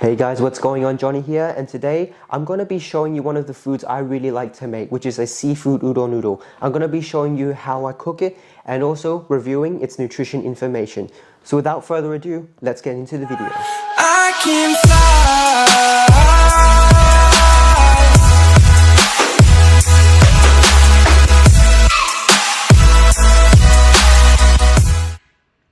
Hey guys, what's going on? Johnny here, and today I'm going to be showing you one of the foods I really like to make, which is a seafood udon noodle. I'm going to be showing you how I cook it and also reviewing its nutrition information. So without further ado, let's get into the video. I can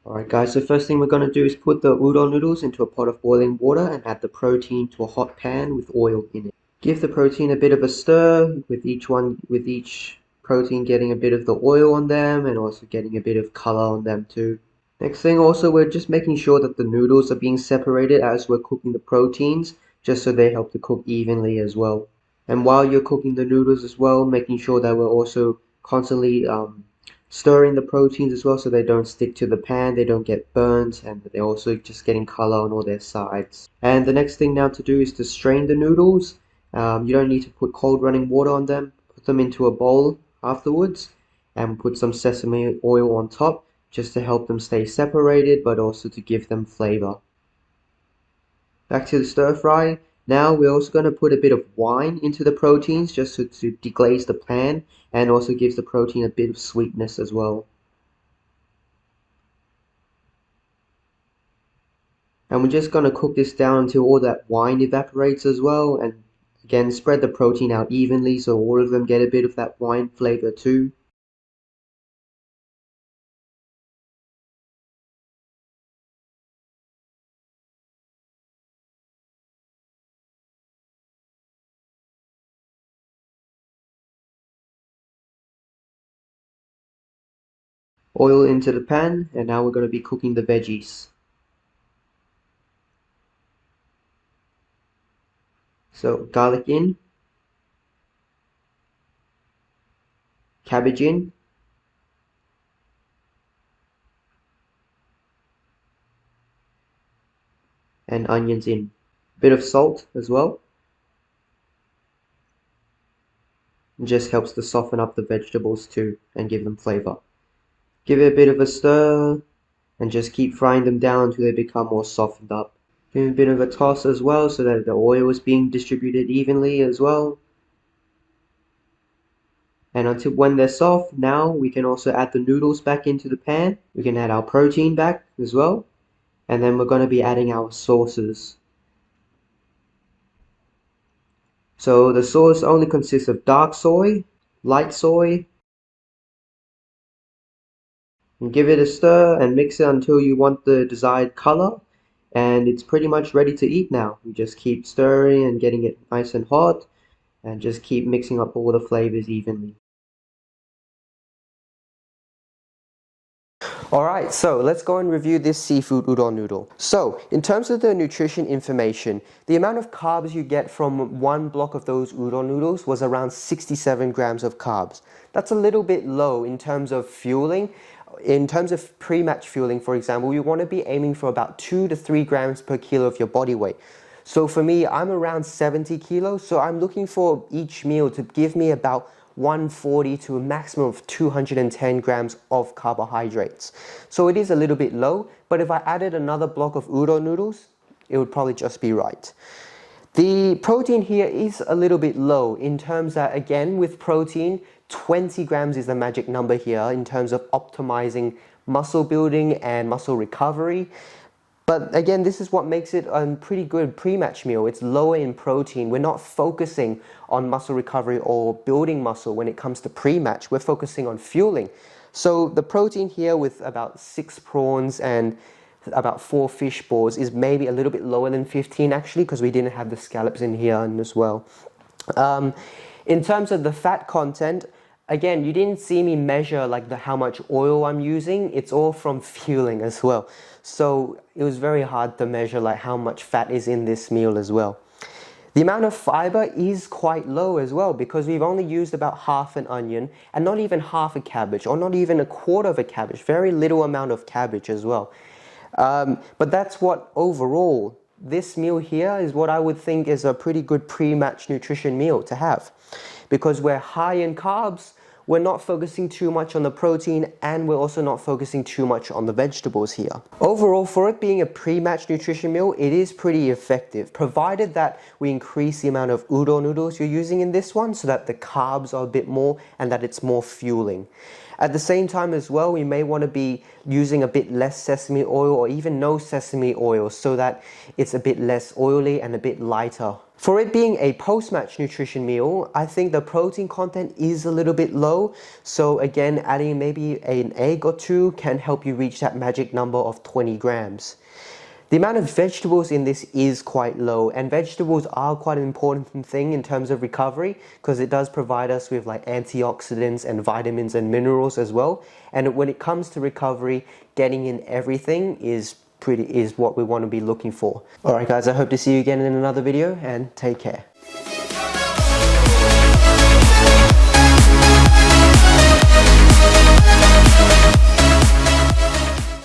Alright guys, so first thing we're going to do is put the udon noodles into a pot of boiling water and add the protein to a hot pan with oil in it. Give the protein a bit of a stir with each protein getting a bit of the oil on them and also getting a bit of color on them too. Next thing also, we're just making sure that the noodles are being separated as we're cooking the proteins, just so they help to cook evenly as well. And while you're cooking the noodles as well, making sure that we're also constantly stirring the proteins as well so they don't stick to the pan, they don't get burnt, and they're also just getting color on all their sides. And the next thing now to do is to strain the noodles. You don't need to put cold running water on them. Put them into a bowl afterwards and put some sesame oil on top just to help them stay separated but also to give them flavor. Back to the stir fry. Now we're also going to put a bit of wine into the proteins just to deglaze the pan and also gives the protein a bit of sweetness as well. And we're just going to cook this down until all that wine evaporates as well, and again spread the protein out evenly so all of them get a bit of that wine flavor too. Oil into the pan, and now we're going to be cooking the veggies. So garlic in, cabbage in, and onions in. Bit of salt as well. It just helps to soften up the vegetables too and give them flavor. Give it a bit of a stir and just keep frying them down until they become more softened up. Give it a bit of a toss as well so that the oil is being distributed evenly as well. And until when they're soft, now we can also add the noodles back into the pan. We can add our protein back as well. And then we're going to be adding our sauces. So the sauce only consists of dark soy, light soy, and give it a stir and mix it until you want the desired color, and it's pretty much ready to eat now. You just keep stirring and getting it nice and hot and just keep mixing up all the flavors evenly. Alright, so let's go and review this seafood udon noodle. So, in terms of the nutrition information, the amount of carbs you get from one block of those udon noodles was around 67 grams of carbs. That's a little bit low in terms of fueling. In terms of pre-match fueling, for example, you want to be aiming for about 2 to 3 grams per kilo of your body weight. So for me, I'm around 70 kilos, so I'm looking for each meal to give me about 140 to a maximum of 210 grams of carbohydrates. So it is a little bit low, but if I added another block of udon noodles, it would probably just be right. The protein here is a little bit low in terms that, again, with protein, 20 grams is the magic number here in terms of optimizing muscle building and muscle recovery. But again, this is what makes it a pretty good pre-match meal. It's lower in protein. We're not focusing on muscle recovery or building muscle when it comes to pre-match. We're focusing on fueling. So the protein here with about 6 prawns and about 4 fish balls is maybe a little bit lower than 15 actually, because we didn't have the scallops in here as well. In terms of the fat content, again, you didn't see me measure like how much oil I'm using. It's all from fueling as well. So it was very hard to measure like how much fat is in this meal as well. The amount of fiber is quite low as well because we've only used about half an onion and not even half a cabbage or not even a quarter of a cabbage. Very little amount of cabbage as well. But that's what overall, this meal here is what I would think is a pretty good pre-match nutrition meal to have. Because we're high in carbs, we're not focusing too much on the protein and we're also not focusing too much on the vegetables here. Overall, for it being a pre-matched nutrition meal, it is pretty effective, provided that we increase the amount of udon noodles you're using in this one so that the carbs are a bit more and that it's more fueling. At the same time as well, we may want to be using a bit less sesame oil or even no sesame oil so that it's a bit less oily and a bit lighter. For it being a post-match nutrition meal, I think the protein content is a little bit low. So again, adding maybe an egg or two can help you reach that magic number of 20 grams. The amount of vegetables in this is quite low, and vegetables are quite an important thing in terms of recovery because it does provide us with like antioxidants and vitamins and minerals as well. And when it comes to recovery, getting in everything is what we want to be looking for. Alright guys, I hope to see you again in another video and take care.